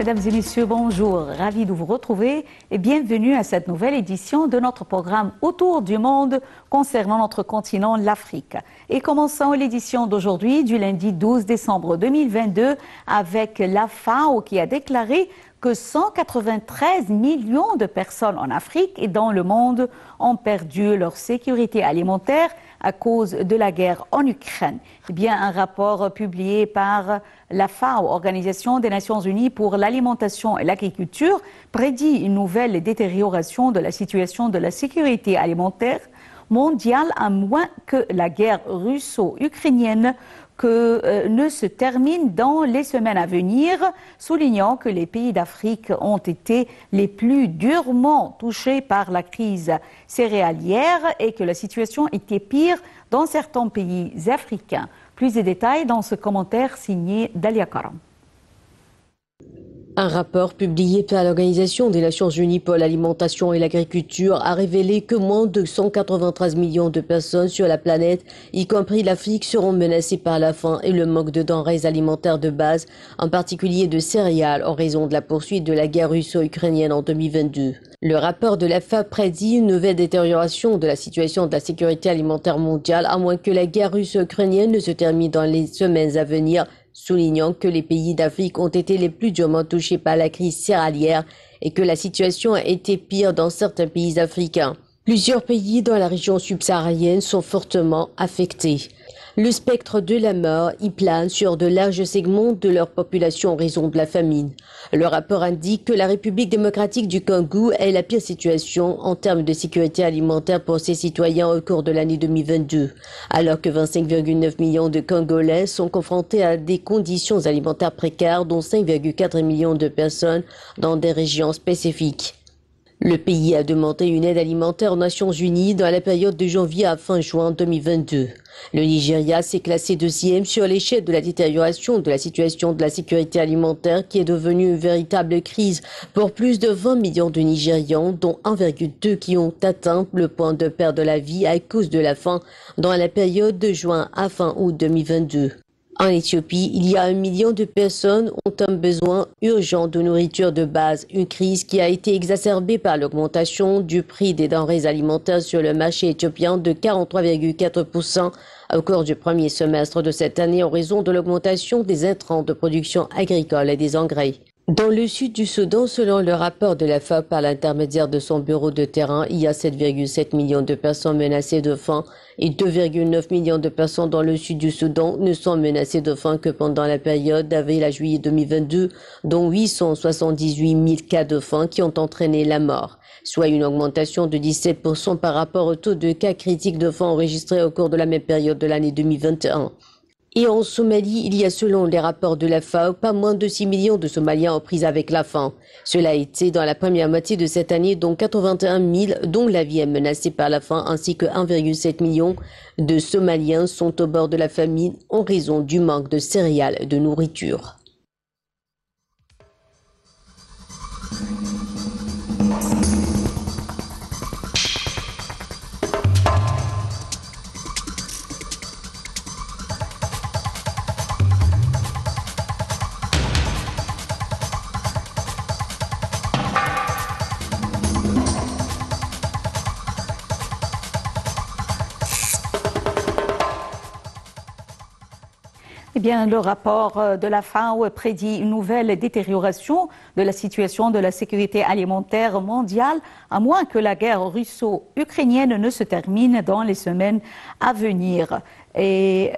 Mesdames et messieurs, bonjour. Ravi de vous retrouver et bienvenue à cette nouvelle édition de notre programme Autour du monde concernant notre continent, l'Afrique. Et commençons l'édition d'aujourd'hui, du lundi 12 décembre 2022, avec la FAO qui a déclaré que 193 millions de personnes en Afrique et dans le monde ont perdu leur sécurité alimentaire à cause de la guerre en Ukraine. Eh bien, un rapport publié par la FAO, Organisation des Nations Unies pour l'alimentation et l'agriculture, prédit une nouvelle détérioration de la situation de la sécurité alimentaire mondiale à moins que la guerre russo-ukrainienne ne se termine dans les semaines à venir, soulignant que les pays d'Afrique ont été les plus durement touchés par la crise céréalière et que la situation était pire dans certains pays africains. Plus de détails dans ce commentaire signé Dalia Karam. Un rapport publié par l'Organisation des Nations Unies pour l'alimentation et l'agriculture a révélé que moins de 193 millions de personnes sur la planète, y compris l'Afrique, seront menacées par la faim et le manque de denrées alimentaires de base, en particulier de céréales, en raison de la poursuite de la guerre russo-ukrainienne en 2022. Le rapport de la FAO prédit une nouvelle détérioration de la situation de la sécurité alimentaire mondiale, à moins que la guerre russo-ukrainienne ne se termine dans les semaines à venir, soulignant que les pays d'Afrique ont été les plus durement touchés par la crise céréalière et que la situation a été pire dans certains pays africains. Plusieurs pays dans la région subsaharienne sont fortement affectés. Le spectre de la mort y plane sur de larges segments de leur population en raison de la famine. Le rapport indique que la République démocratique du Congo est la pire situation en termes de sécurité alimentaire pour ses citoyens au cours de l'année 2022, alors que 25,9 millions de Congolais sont confrontés à des conditions alimentaires précaires, dont 5,4 millions de personnes dans des régions spécifiques. Le pays a demandé une aide alimentaire aux Nations Unies dans la période de janvier à fin juin 2022. Le Nigeria s'est classé deuxième sur l'échelle de la détérioration de la situation de la sécurité alimentaire qui est devenue une véritable crise pour plus de 20 millions de Nigérians, dont 1,2 qui ont atteint le point de perdre la vie à cause de la faim dans la période de juin à fin août 2022. En Éthiopie, il y a 1 million de personnes ont un besoin urgent de nourriture de base, une crise qui a été exacerbée par l'augmentation du prix des denrées alimentaires sur le marché éthiopien de 43,4% au cours du premier semestre de cette année en raison de l'augmentation des intrants de production agricole et des engrais. Dans le sud du Soudan, selon le rapport de la FAO par l'intermédiaire de son bureau de terrain, il y a 7,7 millions de personnes menacées de faim et 2,9 millions de personnes dans le sud du Soudan ne sont menacées de faim que pendant la période d'avril à juillet 2022, dont 878 000 cas de faim qui ont entraîné la mort, soit une augmentation de 17% par rapport au taux de cas critiques de faim enregistrés au cours de la même période de l'année 2021. Et en Somalie, il y a selon les rapports de la FAO, pas moins de 6 millions de Somaliens en prise avec la faim. Cela a été dans la première moitié de cette année, dont 81 000 dont la vie est menacée par la faim, ainsi que 1,7 million de Somaliens sont au bord de la famine en raison du manque de céréales et de nourriture. Eh bien, le rapport de la FAO prédit une nouvelle détérioration de la situation de la sécurité alimentaire mondiale, à moins que la guerre russo-ukrainienne ne se termine dans les semaines à venir. Et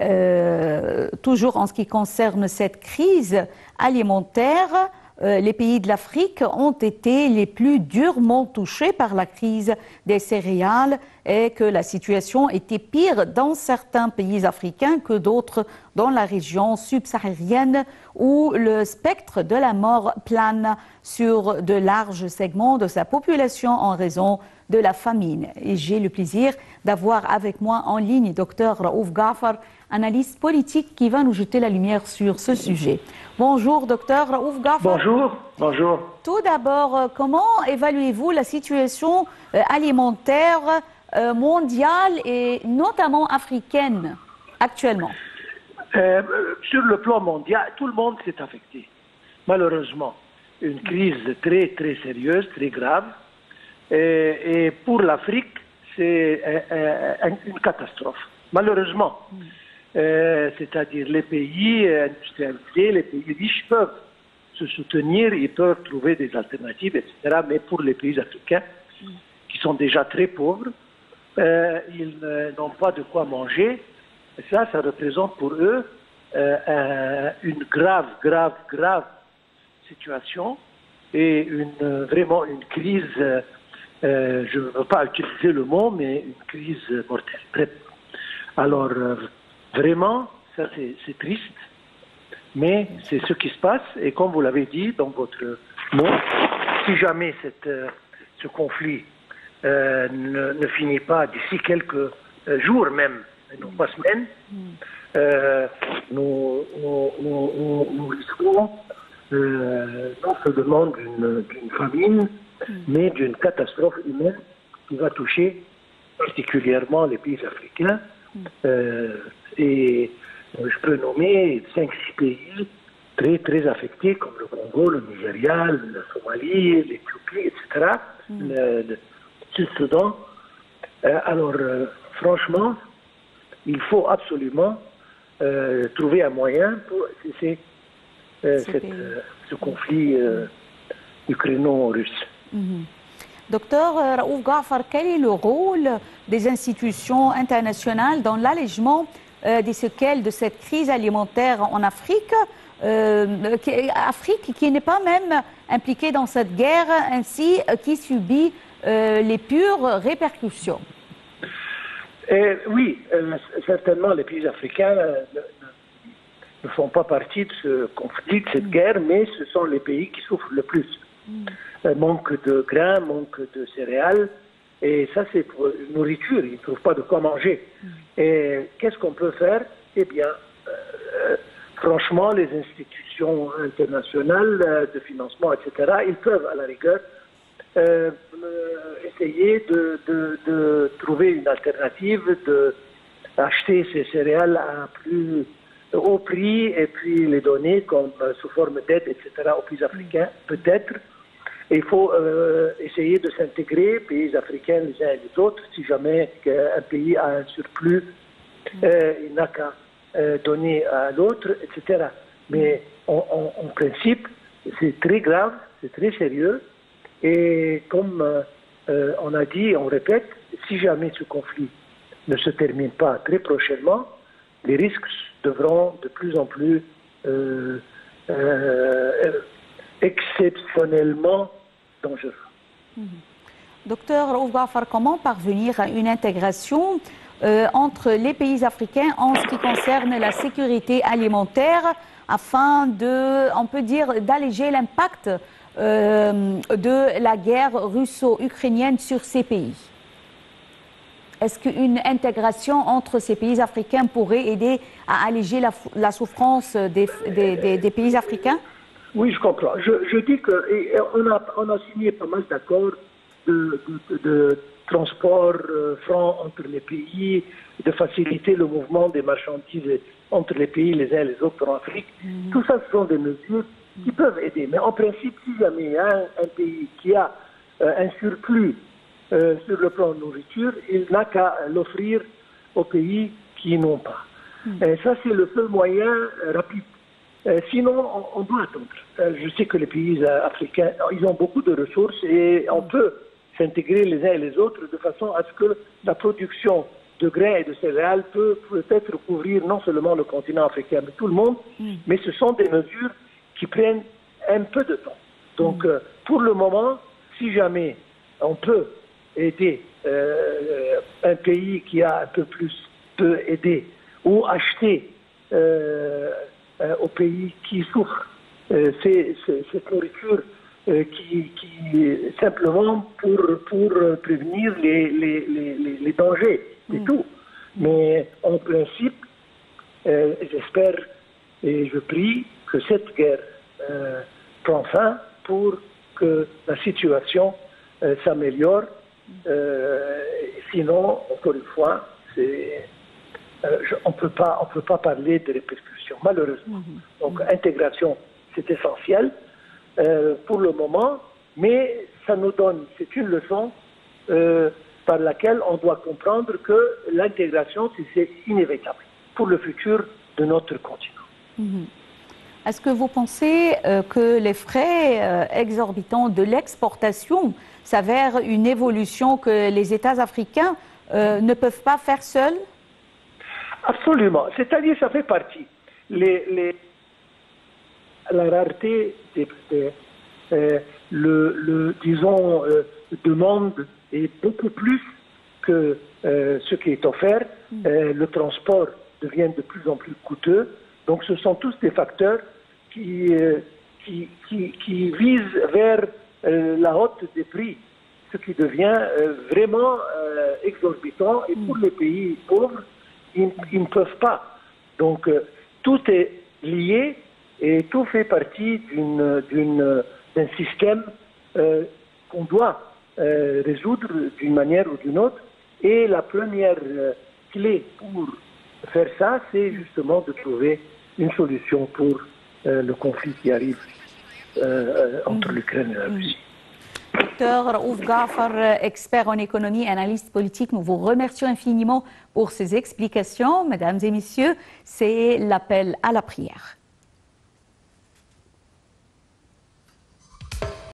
toujours en ce qui concerne cette crise alimentaire, les pays de l'Afrique ont été les plus durement touchés par la crise des céréales et que la situation était pire dans certains pays africains que d'autres dans la région subsaharienne où le spectre de la mort plane sur de larges segments de sa population en raison de la famine. Et j'ai le plaisir d'avoir avec moi en ligne Dr Raouf Ghafar, analyste politique qui va nous jeter la lumière sur ce sujet. Bonjour Dr Raouf Ghafar. Bonjour, bonjour. Tout d'abord, comment évaluez-vous la situation alimentaire mondiale et notamment africaine actuellement? Sur le plan mondial, tout le monde s'est affecté, malheureusement. une crise très, très sérieuse, très grave. Et pour l'Afrique, c'est une catastrophe, malheureusement. C'est-à-dire les pays industrialisés, les pays riches peuvent se soutenir, ils peuvent trouver des alternatives, etc. Mais pour les pays africains, qui sont déjà très pauvres, ils n'ont pas de quoi manger. Et ça représente pour eux une grave situation et vraiment une crise, je ne veux pas utiliser le mot, mais une crise mortelle. Alors, vraiment, ça c'est triste, mais c'est ce qui se passe. Et comme vous l'avez dit dans votre mot, si jamais ce conflit ne finit pas d'ici quelques jours même, et non pas semaines, nous risquons non seulement d'une famine, mais d'une catastrophe humaine qui va toucher particulièrement les pays africains. Et je peux nommer 5-6 pays très, très affectés, comme le Congo, le Nigeria, la Somalie, l'Éthiopie, etc., le Sud-Soudan. Alors, franchement, il faut absolument trouver un moyen pour cesser ce conflit ukraino-russe. Docteur Raouf Gaafar, quel est le rôle des institutions internationales dans l'allègement des séquelles de cette crise alimentaire en Afrique, Afrique qui n'est pas même impliquée dans cette guerre, ainsi qui subit les pures répercussions? Oui, certainement les pays africains ne font pas partie de ce conflit, de cette guerre, mais ce sont les pays qui souffrent le plus. Manque de grains, manque de céréales, et ça c'est pour nourriture, ils ne trouvent pas de quoi manger. Et qu'est-ce qu'on peut faire? Eh bien, franchement, les institutions internationales de financement, etc., ils peuvent à la rigueur essayer de trouver une alternative, d'acheter ces céréales à plus haut prix et puis les donner comme sous forme d'aide, etc., aux pays africains, peut-être. Il faut essayer de s'intégrer, pays africains les uns et les autres. Si jamais un pays a un surplus, il n'a qu'à donner à l'autre, etc. Mais en principe, c'est très grave, c'est très sérieux. Et comme on a dit, on répète, si jamais ce conflit ne se termine pas très prochainement, les risques devront de plus en plus exceptionnellement dangereux. Docteur Raouf Gaafar, comment parvenir à une intégration entre les pays africains en ce qui concerne la sécurité alimentaire afin de, on peut dire, d'alléger l'impact de la guerre russo-ukrainienne sur ces pays? Est-ce qu'une intégration entre ces pays africains pourrait aider à alléger la souffrance des pays africains? Oui, je comprends. Je dis qu'on a signé pas mal d'accords de transport franc entre les pays, de faciliter le mouvement des marchandises entre les pays les uns et les autres en Afrique. Tout ça, ce sont des mesures qui peuvent aider. Mais en principe, si jamais il y a un pays qui a un surplus sur le plan de nourriture, il n'a qu'à l'offrir aux pays qui n'ont pas. Et ça, c'est le seul moyen rapide. Sinon, on doit attendre. Je sais que les pays africains, ils ont beaucoup de ressources et on peut s'intégrer les uns et les autres de façon à ce que la production de grains et de céréales peut peut-être couvrir non seulement le continent africain, mais tout le monde. Mais ce sont des mesures qui prennent un peu de temps. Donc, pour le moment, si jamais on peut aider un pays qui a un peu plus, peut aider ou acheter aux pays qui souffrent cette nourriture qui simplement pour prévenir les dangers, c'est tout. Mais en principe, j'espère et je prie que cette guerre prend fin pour que la situation s'améliore. Sinon, encore une fois, on peut pas parler de répercussions, malheureusement. Donc, intégration, c'est essentiel. pour le moment, mais ça nous donne, c'est une leçon par laquelle on doit comprendre que l'intégration, c'est inévitable pour le futur de notre continent. Est-ce que vous pensez que les frais exorbitants de l'exportation s'avèrent une évolution que les États africains ne peuvent pas faire seuls? Absolument. C'est-à-dire ça fait partie. La rareté disons, demande est beaucoup plus que ce qui est offert. Le transport devient de plus en plus coûteux. Donc ce sont tous des facteurs qui visent vers la hausse des prix, ce qui devient vraiment exorbitant. Et pour les pays pauvres, ils ne peuvent pas. Donc tout est lié et tout fait partie d'un système qu'on doit résoudre d'une manière ou d'une autre. Et la première clé pour faire ça, c'est justement de trouver une solution pour le conflit qui arrive entre l'Ukraine et la Russie. Docteur Raouf Ghafar, expert en économie et analyste politique, nous vous remercions infiniment pour ces explications. Mesdames et messieurs, c'est l'appel à la prière.